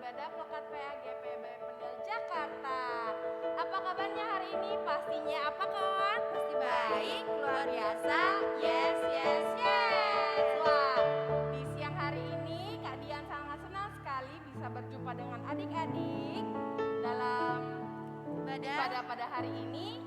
ibadah Pekat PAGPB Pendel Jakarta. Apa kabarnya hari ini? Pastinya apa kawan? Pasti baik, luar biasa. Yes, yes, yes. Wah, di siang hari ini Kak Dian sangat senang sekali bisa berjumpa dengan adik-adik dalam ibadah pada hari ini.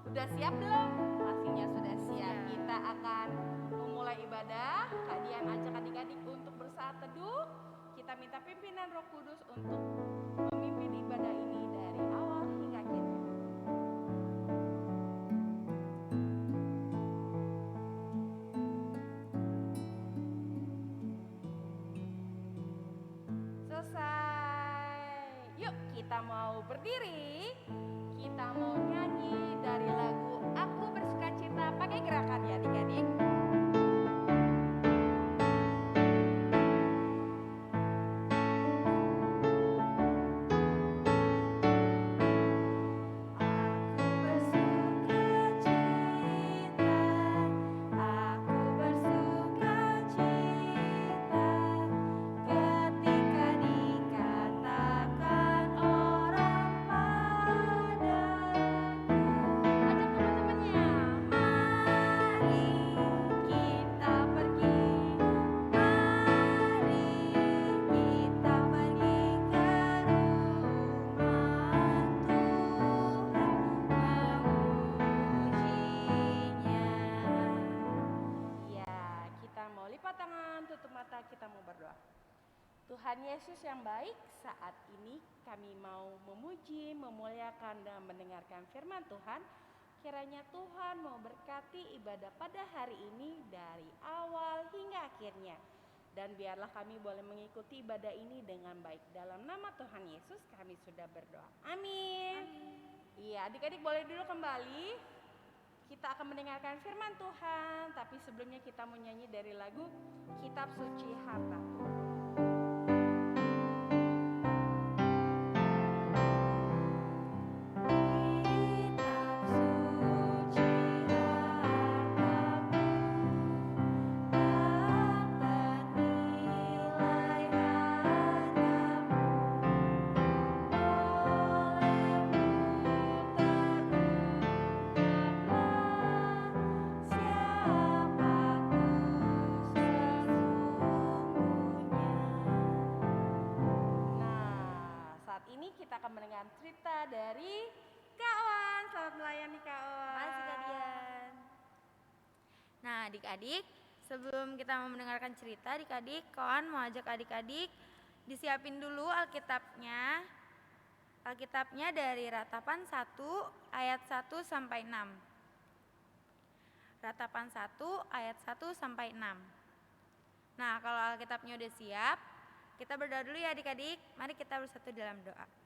Udah siap belum? Pastinya sudah siap. Kita akan memulai ibadah. Kak Dian ajak adik-adik untuk bersaat teduh. Kita minta pimpinan Roh Kudus untuk memimpin ibadah ini dari awal hingga akhir. Selesai. Yuk kita mau berdiri. Kita mau nyanyi dari lagu Aku Bersukacita pakai gerakan ya adik-adik. Kita mau berdoa. Tuhan Yesus yang baik, saat ini kami mau memuji, memuliakan dan mendengarkan firman Tuhan. Kiranya Tuhan mau berkati ibadah pada hari ini dari awal hingga akhirnya. Dan biarlah kami boleh mengikuti ibadah ini dengan baik. Dalam nama Tuhan Yesus kami sudah berdoa. Amin. Iya, adik-adik boleh duduk kembali. Kita akan mendengarkan firman Tuhan, tapi sebelumnya kita mau nyanyi dari lagu Kitab Suci Harta. Kita akan mendengar cerita dari Kak Wan. Selamat melayani Kak Wan. Makasih Kak Dian. Nah adik-adik, sebelum kita mau mendengarkan cerita, adik-adik, Kak Wan mau ajak adik-adik disiapin dulu Alkitabnya. Alkitabnya dari Ratapan 1 ayat 1 sampai 6. Ratapan 1 ayat 1 sampai 6. Nah kalau Alkitabnya udah siap, kita berdoa dulu ya adik-adik. Mari kita bersatu dalam doa.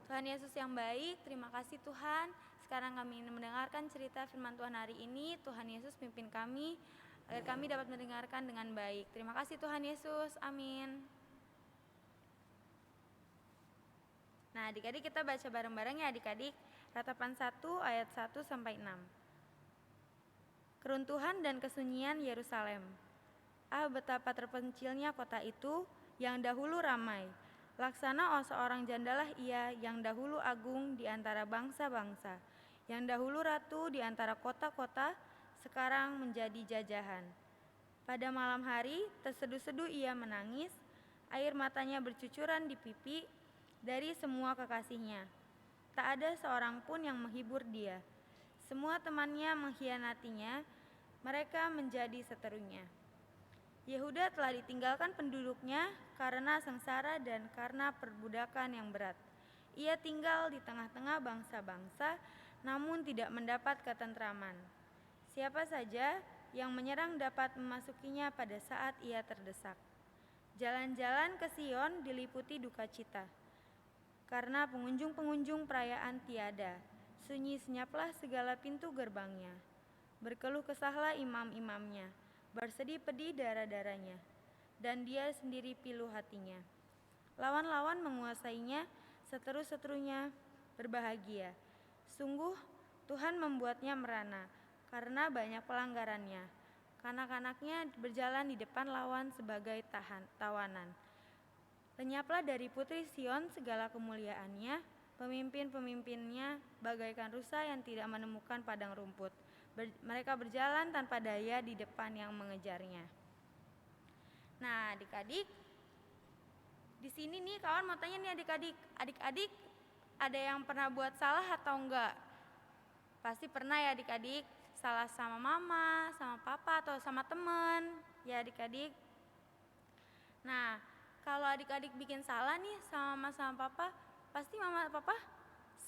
Tuhan Yesus yang baik, terima kasih Tuhan. Sekarang kami ingin mendengarkan cerita firman Tuhan hari ini. Tuhan Yesus pimpin kami, agar kami dapat mendengarkan dengan baik. Terima kasih Tuhan Yesus, amin. Nah adik-adik kita baca bareng-bareng ya adik-adik. Ratapan 1 ayat 1 sampai 6. Keruntuhan dan kesunyian Yerusalem. Ah betapa terpencilnya kota itu yang dahulu ramai. Laksana seorang jandalah ia yang dahulu agung di antara bangsa-bangsa, yang dahulu ratu di antara kota-kota, sekarang menjadi jajahan. Pada malam hari terseduh-seduh ia menangis, air matanya bercucuran di pipi dari semua kekasihnya. Tak ada seorang pun yang menghibur dia. Semua temannya mengkhianatinya, mereka menjadi seterunya. Yehuda telah ditinggalkan penduduknya karena sengsara dan karena perbudakan yang berat. Ia tinggal di tengah-tengah bangsa-bangsa, namun tidak mendapat ketentraman. Siapa saja yang menyerang dapat memasukinya pada saat ia terdesak. Jalan-jalan ke Sion diliputi duka cita, karena pengunjung-pengunjung perayaan tiada. Sunyi senyaplah segala pintu gerbangnya. Berkeluh kesahlah imam-imamnya. Bersedih pedih darah-darahnya, dan dia sendiri pilu hatinya. Lawan-lawan menguasainya, seteru-seterunya berbahagia. Sungguh Tuhan membuatnya merana, karena banyak pelanggarannya. Kanak-kanaknya berjalan di depan lawan sebagai tawanan. Lenyaplah dari putri Sion segala kemuliaannya, pemimpin-pemimpinnya bagaikan rusa yang tidak menemukan padang rumput. Mereka berjalan tanpa daya di depan yang mengejarnya. Nah, adik-adik, di sini nih kawan mau tanya nih adik-adik ada yang pernah buat salah atau enggak? Pasti pernah ya adik-adik, salah sama mama, sama papa atau sama teman, ya adik-adik. Nah, kalau adik-adik bikin salah nih sama mama sama papa, pasti mama papa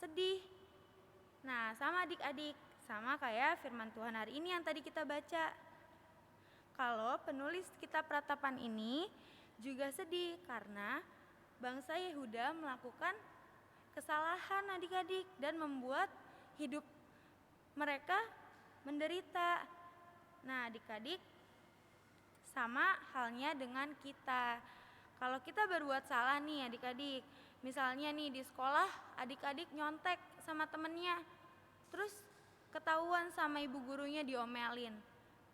sedih. Nah, sama adik-adik, sama kayak firman Tuhan hari ini yang tadi kita baca. Kalau penulis kitab Ratapan ini juga sedih karena bangsa Yehuda melakukan kesalahan adik-adik dan membuat hidup mereka menderita. Nah, adik-adik, sama halnya dengan kita. Kalau kita berbuat salah nih adik-adik, misalnya nih di sekolah adik-adik nyontek sama temennya, terus ketahuan sama ibu gurunya diomelin.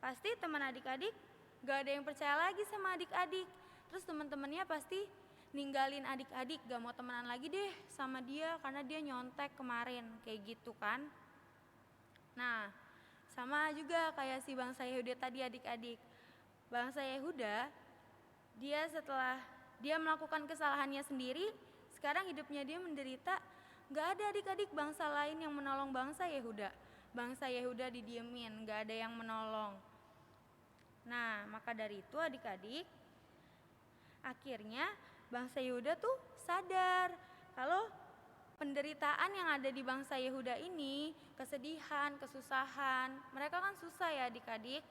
Pasti teman adik-adik gak ada yang percaya lagi sama adik-adik. Terus teman-temannya pasti ninggalin adik-adik, gak mau temenan lagi deh sama dia karena dia nyontek kemarin, kayak gitu kan. Nah, sama juga kayak si bangsa Yehuda tadi adik-adik. Bangsa Yehuda, dia setelah dia melakukan kesalahannya sendiri, sekarang hidupnya dia menderita. Gak ada adik-adik bangsa lain yang menolong bangsa Yehuda. Bangsa Yehuda didiemin, gak ada yang menolong. Nah, maka dari itu adik-adik, akhirnya bangsa Yehuda tuh sadar kalau penderitaan yang ada di bangsa Yehuda ini, kesedihan, kesusahan, mereka kan susah ya adik-adik,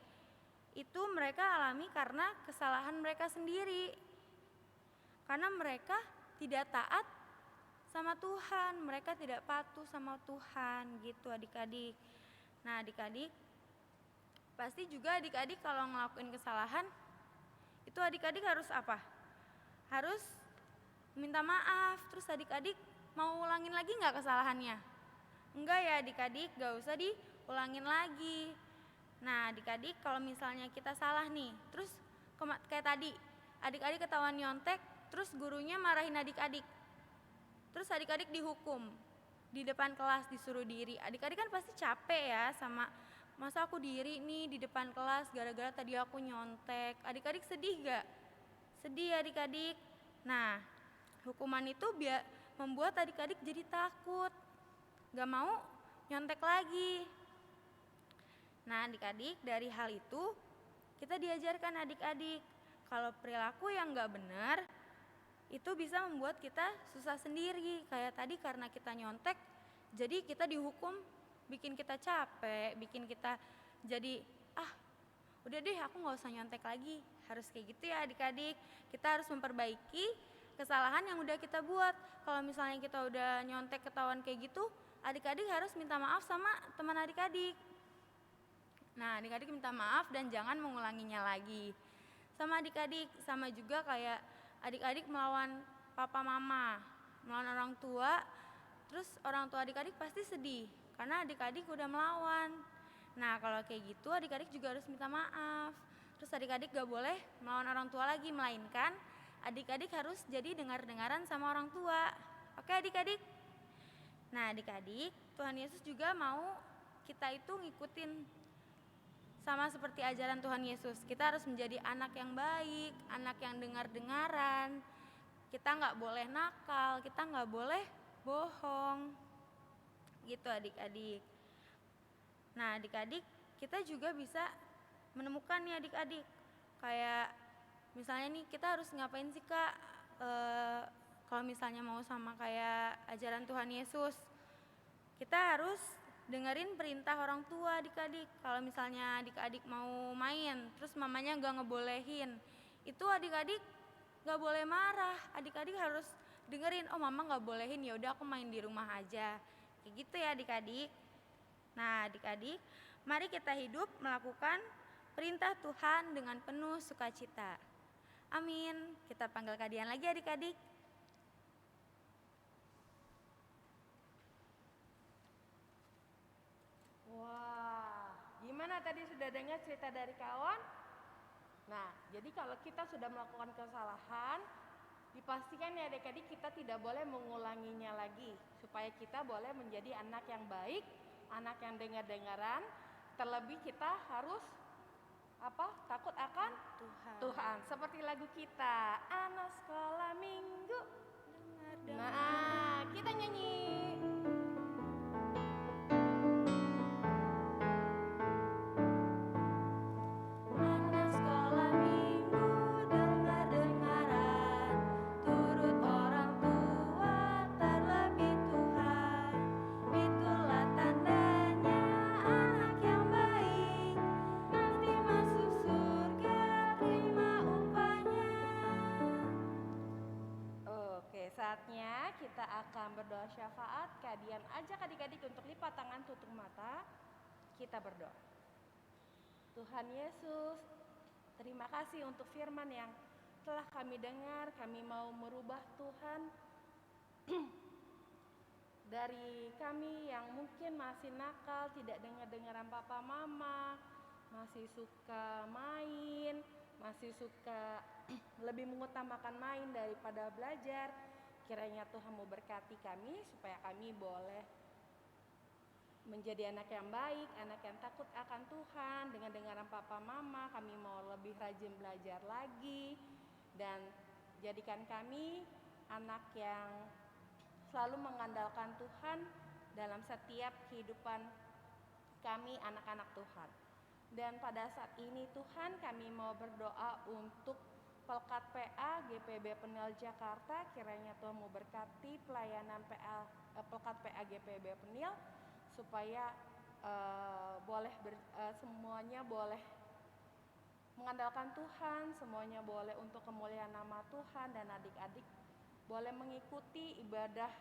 itu mereka alami karena kesalahan mereka sendiri. Karena mereka tidak taat sama Tuhan, mereka tidak patuh sama Tuhan gitu adik-adik. Nah adik-adik, pasti juga adik-adik kalau ngelakuin kesalahan, itu adik-adik harus apa? Harus minta maaf, terus adik-adik mau ulangin lagi gak kesalahannya? Enggak ya adik-adik, gak usah diulangin lagi. Nah adik-adik kalau misalnya kita salah nih, terus kayak tadi adik-adik ketahuan nyontek, terus gurunya marahin adik-adik, terus adik-adik dihukum di depan kelas, disuruh diri. Adik-adik kan pasti capek ya sama, masa aku diri nih di depan kelas gara-gara tadi aku nyontek. Adik-adik sedih gak? Sedih adik-adik. Nah hukuman itu membuat adik-adik jadi takut, gak mau nyontek lagi. Nah adik-adik, dari hal itu kita diajarkan adik-adik kalau perilaku yang gak benar itu bisa membuat kita susah sendiri. Kayak tadi karena kita nyontek, jadi kita dihukum, bikin kita capek, bikin kita jadi udah deh aku gak usah nyontek lagi. Harus kayak gitu ya adik-adik. Kita harus memperbaiki kesalahan yang udah kita buat. Kalau misalnya kita udah nyontek ketahuan kayak gitu, adik-adik harus minta maaf sama teman adik-adik. Nah adik-adik minta maaf dan jangan mengulanginya lagi. Sama adik-adik, sama juga kayak adik-adik melawan papa mama, melawan orang tua, terus orang tua adik-adik pasti sedih karena adik-adik udah melawan. Nah kalau kayak gitu adik-adik juga harus minta maaf. Terus adik-adik gak boleh melawan orang tua lagi, melainkan adik-adik harus jadi dengar-dengaran sama orang tua. Oke adik-adik? Nah adik-adik, Tuhan Yesus juga mau kita itu ngikutin sama seperti ajaran Tuhan Yesus. Kita harus menjadi anak yang baik, anak yang dengar-dengaran. Kita gak boleh nakal, kita gak boleh bohong. Gitu adik-adik. Nah adik-adik, kita juga bisa menemukan nih adik-adik, kayak misalnya nih kita harus ngapain sih kak kalau misalnya mau sama kayak ajaran Tuhan Yesus. Kita harus dengerin perintah orang tua adik-adik. Kalau misalnya adik-adik mau main terus mamanya gak ngebolehin, itu adik-adik gak boleh marah. Adik-adik harus dengerin, oh mama gak bolehin, ya udah aku main di rumah aja, kayak gitu ya adik-adik. Nah adik-adik, mari kita hidup melakukan perintah Tuhan dengan penuh sukacita. Amin. Kita panggil kadian lagi adik-adik. Wah, gimana tadi sudah dengar cerita dari kawan? Nah, jadi kalau kita sudah melakukan kesalahan, Dipastikan ya adik-adik kita tidak boleh mengulanginya lagi, supaya kita boleh menjadi anak yang baik, anak yang dengar-dengaran. Terlebih kita harus takut akan Tuhan. Seperti lagu kita, anak sekolah minggu. Nah, kita nyanyi. Saatnya kita akan berdoa syafaat. Kalian ajak adik-adik untuk lipat tangan, tutup mata. Kita berdoa. Tuhan Yesus, terima kasih untuk firman yang telah kami dengar. Kami mau merubah Tuhan dari kami yang mungkin masih nakal, tidak dengar-dengaran papa mama, masih suka main, masih suka lebih mengutamakan main daripada belajar. Kiranya Tuhan mau berkati kami supaya kami boleh menjadi anak yang baik, anak yang takut akan Tuhan. Dengan dengaran papa mama, kami mau lebih rajin belajar lagi. Dan jadikan kami anak yang selalu mengandalkan Tuhan dalam setiap kehidupan kami anak-anak Tuhan. Dan pada saat ini Tuhan, kami mau berdoa untuk Pelkat PA GPB Penil Jakarta. Kiranya Tuhan mau berkati pelayanan Pelkat PA GPB Penil supaya semuanya boleh mengandalkan Tuhan, semuanya boleh untuk kemuliaan nama Tuhan, dan adik-adik boleh mengikuti ibadah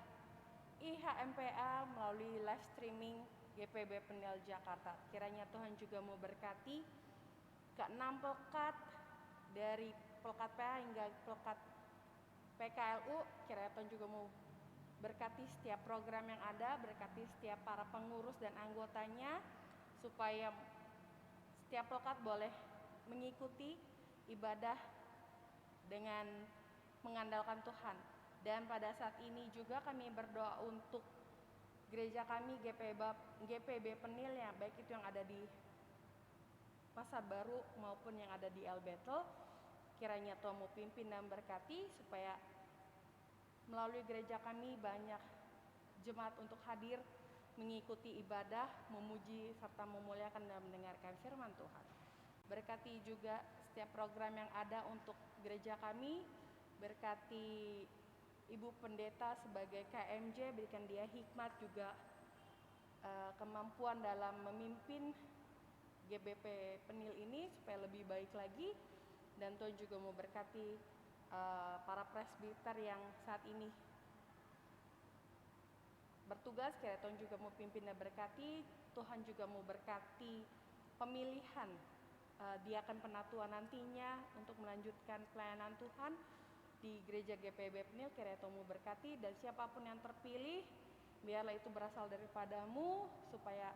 IHMPA melalui live streaming GPB Penil Jakarta. Kiranya Tuhan juga mau berkati ke-6 pelkat dari Pelkat PA hingga Pelkat PKLU. Kiranya Tuhan juga mau berkati setiap program yang ada, berkati setiap para pengurus dan anggotanya, supaya setiap pelkat boleh mengikuti ibadah dengan mengandalkan Tuhan. Dan pada saat ini juga kami berdoa untuk gereja kami GPB Penil, ya, baik itu yang ada di Pasar Baru maupun yang ada di El Betel. Kiranya Tuhan mau pimpin dan berkati supaya melalui gereja kami banyak jemaat untuk hadir mengikuti ibadah, memuji serta memuliakan dan mendengarkan firman Tuhan. Berkati juga setiap program yang ada untuk gereja kami. Berkati Ibu Pendeta sebagai KMJ, berikan dia hikmat juga kemampuan dalam memimpin GBP Penil ini supaya lebih baik lagi. Dan Tuhan juga mau berkati para presbiter yang saat ini bertugas. Kiranya Tuhan juga mau pimpin dan berkati. Tuhan juga mau berkati pemilihan diakan penatua nantinya untuk melanjutkan pelayanan Tuhan di gereja GPB Penil. Kiranya Tuhan mau berkati, dan siapapun yang terpilih biarlah itu berasal daripadamu, supaya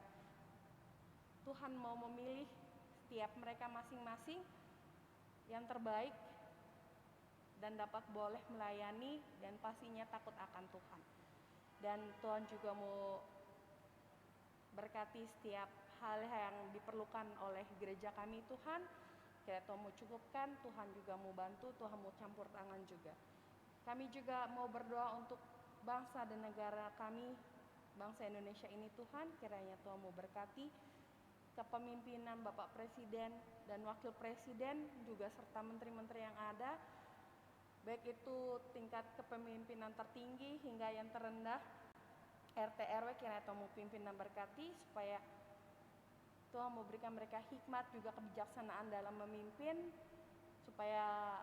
Tuhan mau memilih setiap mereka masing-masing yang terbaik dan dapat boleh melayani dan pastinya takut akan Tuhan. Dan Tuhan juga mau berkati setiap hal yang diperlukan oleh gereja kami Tuhan. Kiranya Tuhan mau cukupkan, Tuhan juga mau bantu, Tuhan mau campur tangan juga. Kami juga mau berdoa untuk bangsa dan negara kami, bangsa Indonesia ini Tuhan. Kiranya Tuhan mau berkati kepemimpinan Bapak Presiden dan Wakil Presiden, juga serta menteri-menteri yang ada, baik itu tingkat kepemimpinan tertinggi hingga yang terendah, RT RW. Kiranya Tuhan mau pimpin dan berkati supaya Tuhan mau berikan mereka hikmat juga kebijaksanaan dalam memimpin, supaya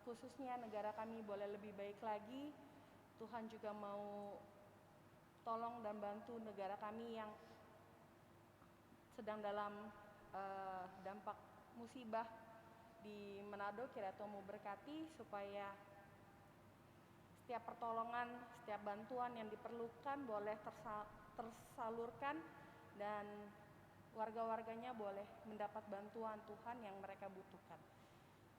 khususnya negara kami boleh lebih baik lagi. Tuhan juga mau tolong dan bantu negara kami yang sedang dalam dampak musibah di Manado. Kiranya Tuhan mau berkati supaya setiap pertolongan, setiap bantuan yang diperlukan boleh tersalurkan, dan warga-warganya boleh mendapat bantuan Tuhan yang mereka butuhkan.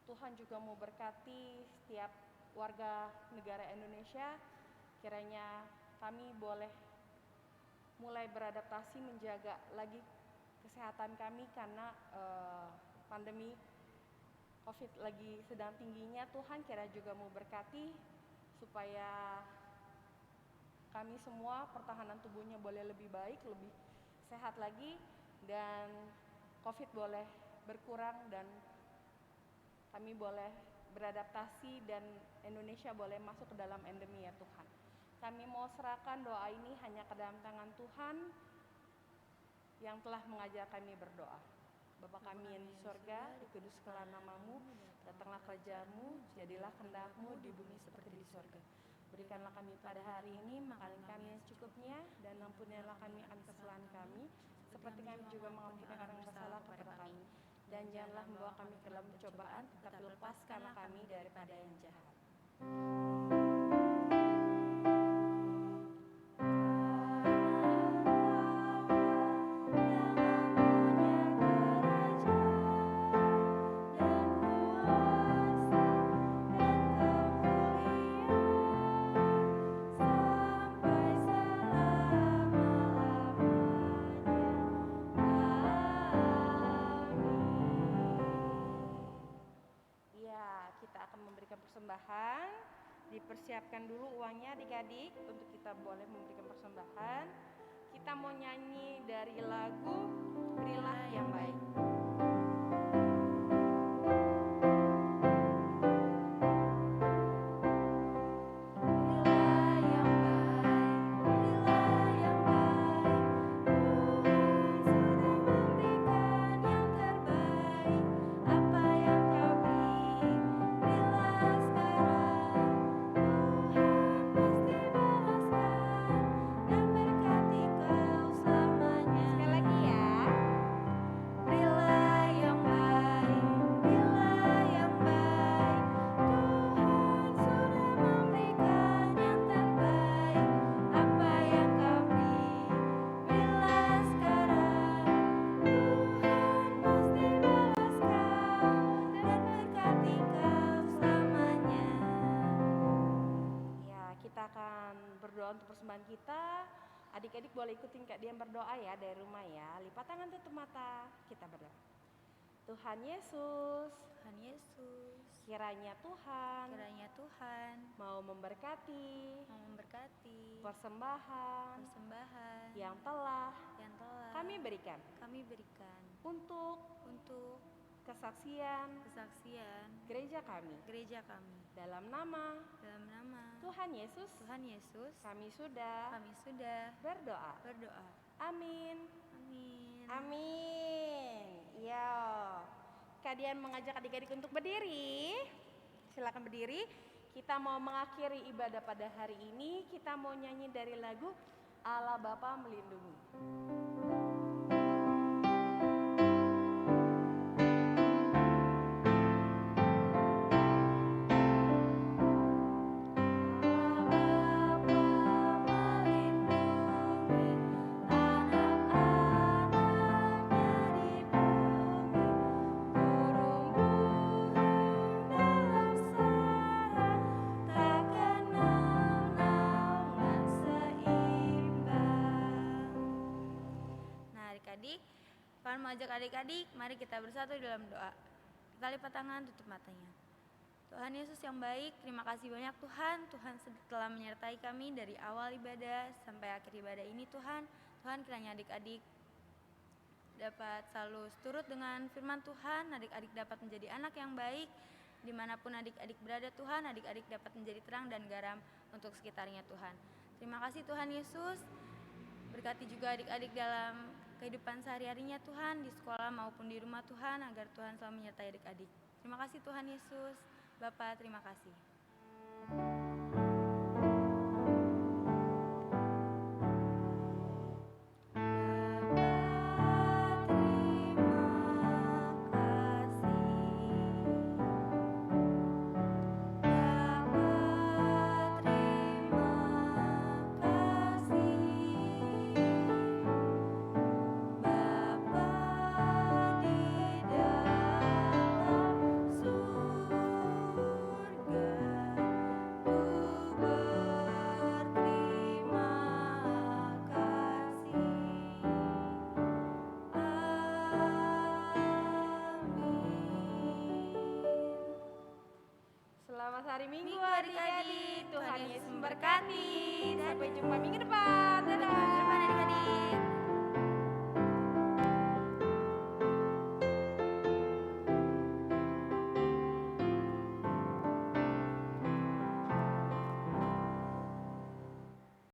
Tuhan juga mau berkati setiap warga negara Indonesia, kiranya kami boleh mulai beradaptasi menjaga lagi kesehatan kami karena pandemi COVID lagi sedang tingginya. Tuhan kira juga mau berkati supaya kami semua pertahanan tubuhnya boleh lebih baik, lebih sehat lagi, dan COVID boleh berkurang dan kami boleh beradaptasi dan Indonesia boleh masuk ke dalam endemi ya Tuhan. Kami mau serahkan doa ini hanya ke dalam tangan Tuhan yang telah mengajar kami berdoa. Bapa kami yang di sorga, dikuduskanlah namamu, datanglah kerajaan-Mu, jadilah kehendak-Mu di bumi seperti di sorga. Berikanlah kami pada hari ini makanan kami yang secukupnya, dan ampunilah kami akan kesalahan kami, seperti kami juga mengampuni orang yang bersalah kepada kami. Dan janganlah membawa kami ke dalam pencobaan, tetapi lepaskanlah kami daripada yang jahat. Persembahan, dipersiapkan dulu uangnya adik-adik untuk kita boleh memberikan persembahan. Kita mau nyanyi dari lagu Berilah yang Baik. Untuk persembahan kita, adik-adik boleh ikutin Kak Dian berdoa ya dari rumah ya. Lipat tangan, tutup mata, kita berdoa. Tuhan Yesus, kiranya Tuhan mau memberkati persembahan yang telah kami berikan untuk kesaksian gereja kami. Dalam nama Tuhan Yesus, kami sudah berdoa. Amin. Ya, Kalian mengajak adik-adik untuk berdiri. Silakan berdiri. Kita mau mengakhiri ibadah pada hari ini. Kita mau nyanyi dari lagu Allah Bapa Melindungi. Tuhan mengajak adik-adik, mari kita bersatu dalam doa. Kita lipat tangan, tutup matanya. Tuhan Yesus yang baik, terima kasih banyak Tuhan. Tuhan telah menyertai kami dari awal ibadah sampai akhir ibadah ini Tuhan. Tuhan kiranya adik-adik dapat selalu turut dengan firman Tuhan. Adik-adik dapat menjadi anak yang baik. Dimanapun adik-adik berada Tuhan, adik-adik dapat menjadi terang dan garam untuk sekitarnya Tuhan. Terima kasih Tuhan Yesus. Berkati juga adik-adik dalam kehidupan sehari-harinya Tuhan, di sekolah maupun di rumah Tuhan, agar Tuhan selalu menyertai adik-adik. Terima kasih Tuhan Yesus. Bapa, terima kasih. Selamat hari Minggu Minggu, adik-adik. adik-adik. Tuhan Tuhan Yesus Yesus memberkati. memberkati. Sampai jumpa minggu depan. Sampai Dadah. jumpa minggu depan adik-adik.